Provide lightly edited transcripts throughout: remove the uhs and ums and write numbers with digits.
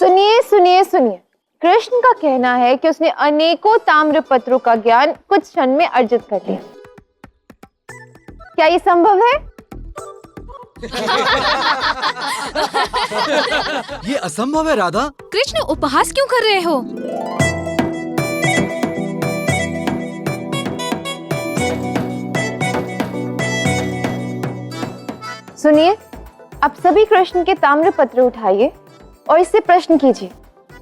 सुनिए सुनिए सुनिए, कृष्ण का कहना है कि उसने अनेकों ताम्रपत्रों का ज्ञान कुछ क्षण में अर्जित कर लिया। क्या ये संभव है? ये असंभव है राधा। कृष्ण उपहास क्यों कर रहे हो? सुनिए, आप सभी कृष्ण के ताम्रपत्र उठाइए और इससे प्रश्न कीजिए।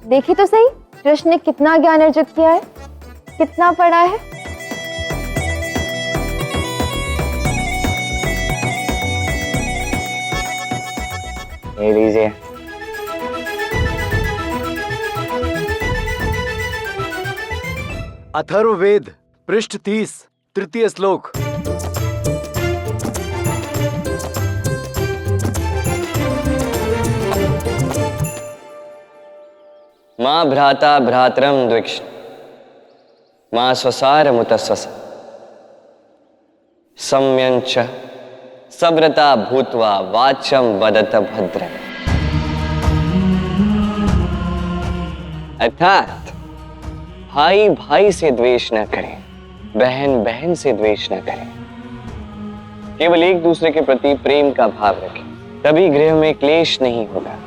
देखिए तो सही, कृष्ण ने कितना ज्ञान अर्जित किया है, कितना पढ़ा है। ये लीजिए। अथर्ववेद पृष्ठ 30 तृतीय श्लोक। माँ भ्राता भ्रातरम द्विक्ष माँ स्वसार मुतस्वस सम्यंच सब्रता भूत्वा वाच्यम वदत भद्र। अर्थात भाई भाई से द्वेष न करें, बहन बहन से द्वेष न करें, केवल एक दूसरे के प्रति प्रेम का भाव रखें, तभी गृह में क्लेश नहीं होगा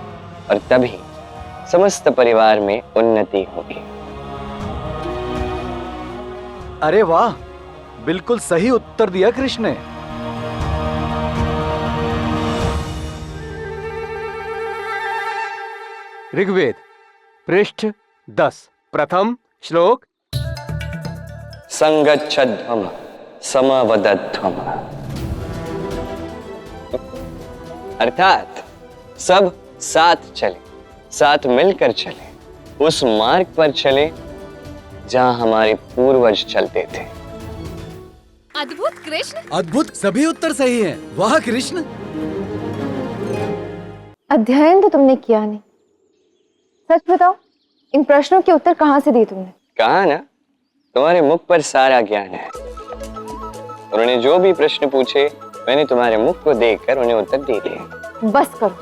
और तभी समस्त परिवार में उन्नति होगी। अरे वाह, बिल्कुल सही उत्तर दिया कृष्ण ने। ऋग्वेद पृष्ठ 10 प्रथम श्लोक। संगच्छध्वम समवदध्वम। अर्थात सब साथ चले, साथ मिलकर चले, उस मार्ग पर चले जहां हमारे पूर्वज चलते थे। अद्भुत कृष्ण। अद्भुत, सभी उत्तर सही हैं। वाह कृष्ण। अध्ययन तो तुमने किया नहीं, सच बताओ, इन प्रश्नों के उत्तर कहां से दिए तुमने? कहा ना, तुम्हारे मुख पर सारा ज्ञान है। उन्होंने जो भी प्रश्न पूछे मैंने तुम्हारे मुख को देखकर उन्हें उत्तर दे दिए। बस करो,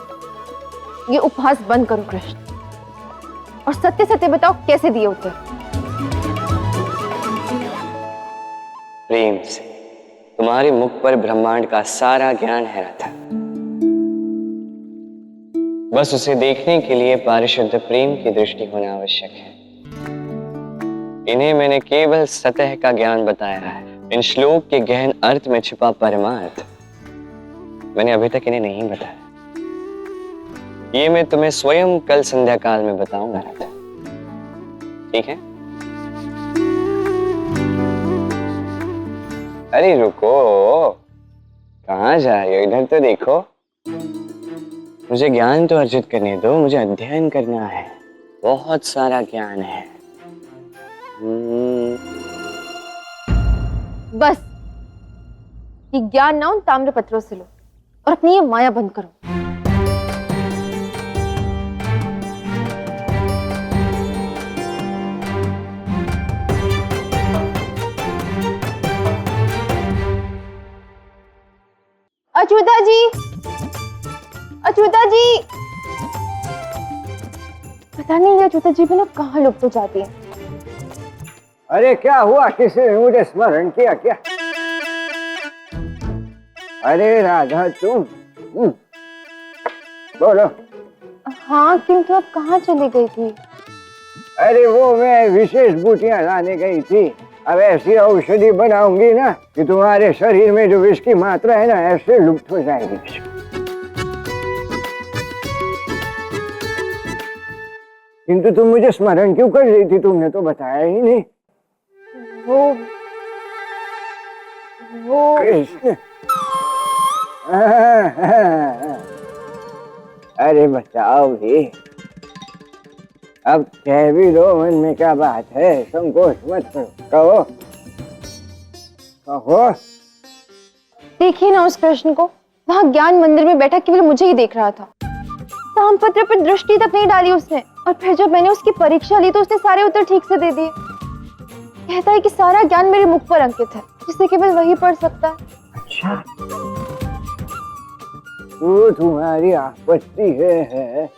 ये उपहास बंद करो कृष्ण, और सत्य सत्य बताओ कैसे दिए उत्तर। प्रेम से। तुम्हारे मुख पर ब्रह्मांड का सारा ज्ञान है राधा। बस उसे देखने के लिए पारिशुद्ध प्रेम की दृष्टि होना आवश्यक है। इन्हें मैंने केवल सतह का ज्ञान बताया है। इन श्लोक के गहन अर्थ में छिपा परमार्थ मैंने अभी तक इन्हें नहीं बताया। ये मैं तुम्हें स्वयं कल संध्या काल में बताऊंगा राधा, ठीक है? अरे रुको, कहाँ जा रही हो? इधर तो देखो। मुझे ज्ञान तो अर्जित करने दो, मुझे अध्ययन करना है, बहुत सारा ज्ञान है। बस ये ज्ञान ना उन ताम्रपत्रों से लो और अपनी ये माया बंद करो। अच्युता जी, अच्युता जी, पता नहीं ये अच्युता जी भी ना कहाँ लुप्त तो जाती है। अरे क्या हुआ, किसी ने मुझे स्मरण किया क्या? अरे राधा तुम बोलो। हाँ, किंतु अब कहाँ चली गई थी? अरे वो मैं विशेष बूटियां लाने गई थी। अब ऐसी औषधि बनाऊंगी ना कि तुम्हारे शरीर में जो विष की मात्रा है ना ऐसे लुप्त हो जाएगी। किंतु तुम मुझे स्मरण क्यों कर रही थी? तुमने तो बताया ही नहीं। वो कृष्ण। अरे बताओ भी, अब कह भी दो, मन में क्या बात है, संकोच मत करो, कहो कहो। देखिए ना उस कृष्ण को, वहाँ ज्ञान मंदिर में बैठा केवल मुझे ही देख रहा था। ताम्रपत्र पर दृष्टि तक नहीं डाली उसने, और फिर जब मैंने उसकी परीक्षा ली तो उसने सारे उत्तर ठीक से दे दिए। कहता है कि सारा ज्ञान मेरे मुख पर अंकित है, जिसे केवल वही पढ़ सकता है। अच्छा, तो तुम्हारी आपत्ति है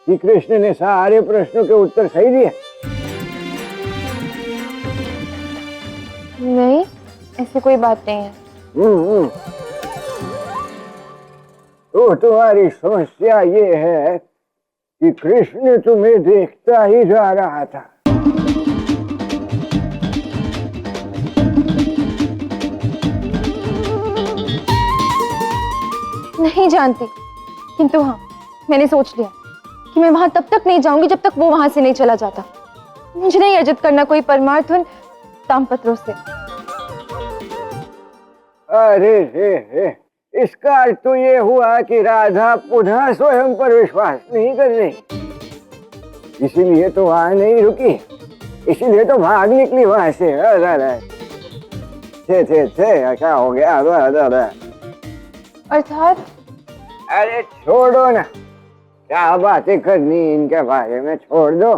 कि कृष्ण ने सारे प्रश्नों के उत्तर सही दिए? नहीं, ऐसी कोई बात नहीं है। तो तुम्हारी समस्या ये है कि कृष्ण तुम्हें देखता ही जा रहा था। नहीं जानती, किंतु हाँ, मैंने सोच लिया कि मैं वहां तब तक नहीं जाऊंगी जब तक वो वहां से नहीं चला जाता। मुझे नहीं अर्जित करना कोई परमार्थ उन तामपत्रों से। अरे रे, इसका अर्थ तो ये हुआ कि राधा पुनः स्वयं पर विश्वास नहीं कर रही, इसीलिए तो वहां नहीं रुकी, इसीलिए तो भाग निकली वहां से। क्या हो गया? अर्थात? अरे छोड़ो ना, क्या बातें करनी इनके बारे में, छोड़ दो।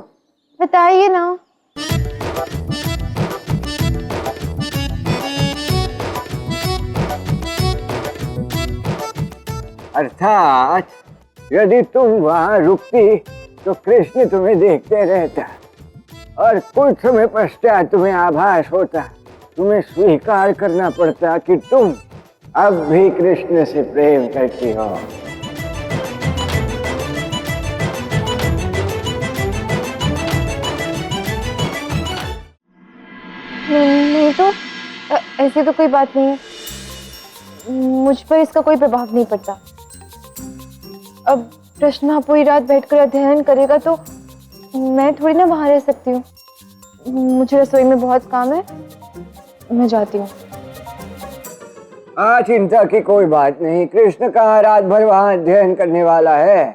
बताइए ना। अर्थात यदि तुम वहां रुकती तो कृष्ण तुम्हें देखते रहता और कुछ समय पश्चात तुम्हें आभास होता, तुम्हें स्वीकार करना पड़ता कि तुम अब भी कृष्ण से प्रेम करती हो। नहीं तो ऐसी तो कोई बात नहीं है, मुझ पर इसका कोई प्रभाव नहीं पड़ता। अब कृष्णा पूरी रात बैठकर अध्ययन करेगा तो मैं थोड़ी ना वहां रह सकती हूँ। मुझे रसोई में बहुत काम है, मैं जाती हूँ। चिंता की कोई बात नहीं, कृष्ण कहाँ रात भर वहां अध्ययन करने वाला है।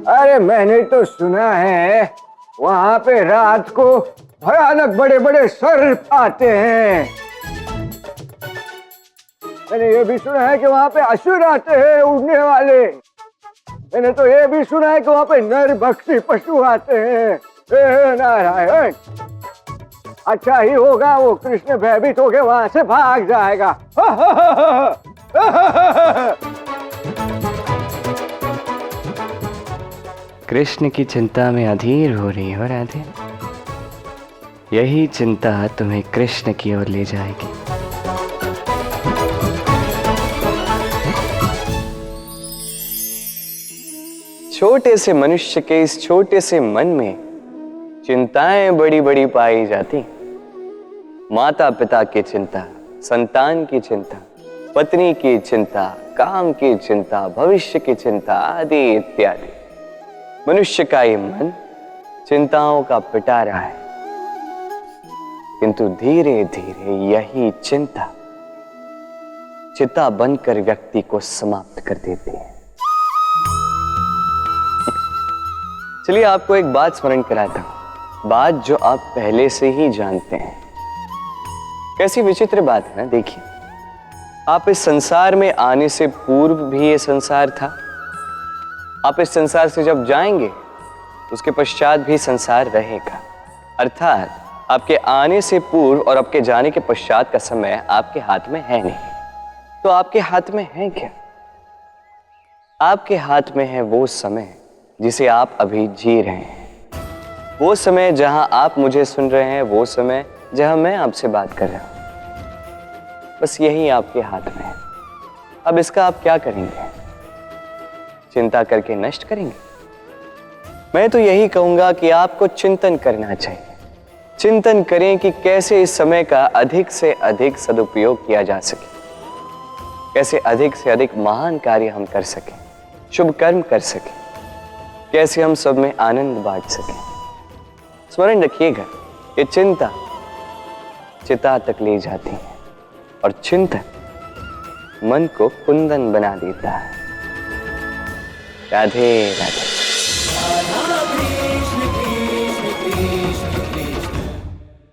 अरे मैंने तो सुना है वहां पे रात को भयानक बड़े बड़े सर्प आते हैं। मैंने ये भी सुना है कि वहां पे असुर आते हैं उड़ने वाले। मैंने तो ये भी सुना है कि वहां पे नर भक्षी पशु आते हैं। हे नारायण, अच्छा ही होगा वो कृष्ण भयभीत होके वहां से भाग जाएगा। कृष्ण की चिंता में अधीर हो रही हो राधे। यही चिंता तुम्हें कृष्ण की ओर ले जाएगी। छोटे से मनुष्य के इस छोटे से मन में चिंताएं बड़ी बड़ी पाई जाती। माता पिता की चिंता, संतान की चिंता, पत्नी की चिंता, काम की चिंता, भविष्य की चिंता आदि इत्यादि। मनुष्य का ये मन चिंताओं का पिटारा है, किंतु धीरे धीरे यही चिंता चिता बनकर व्यक्ति को समाप्त कर देती है। चलिए आपको एक बात स्मरण कराता हूं, बात जो आप पहले से ही जानते हैं। कैसी विचित्र बात है ना, देखिए आप इस संसार में आने से पूर्व भी ये संसार था, आप इस संसार से जब जाएंगे उसके पश्चात भी संसार रहेगा। अर्थात आपके आने से पूर्व और आपके जाने के पश्चात का समय आपके हाथ में है नहीं। तो आपके हाथ में है क्या? आपके हाथ में है वो समय जिसे आप अभी जी रहे हैं, वो समय जहां आप मुझे सुन रहे हैं, वो समय जहां मैं आपसे बात कर रहा हूं। बस यही आपके हाथ में है। अब इसका आप क्या करेंगे? चिंता करके नष्ट करेंगे? मैं तो यही कहूंगा कि आपको चिंतन करना चाहिए। चिंतन करें कि कैसे इस समय का अधिक से अधिक सदुपयोग किया जा सके, कैसे अधिक से अधिक महान कार्य हम कर सकें, शुभ कर्म कर सकें, कैसे हम सब में आनंद बांट सकें। स्मरण रखिएगा, ये चिंता चिता तक ले जाती है और चिंतन मन को कुंदन बना देता है। राधे राधे।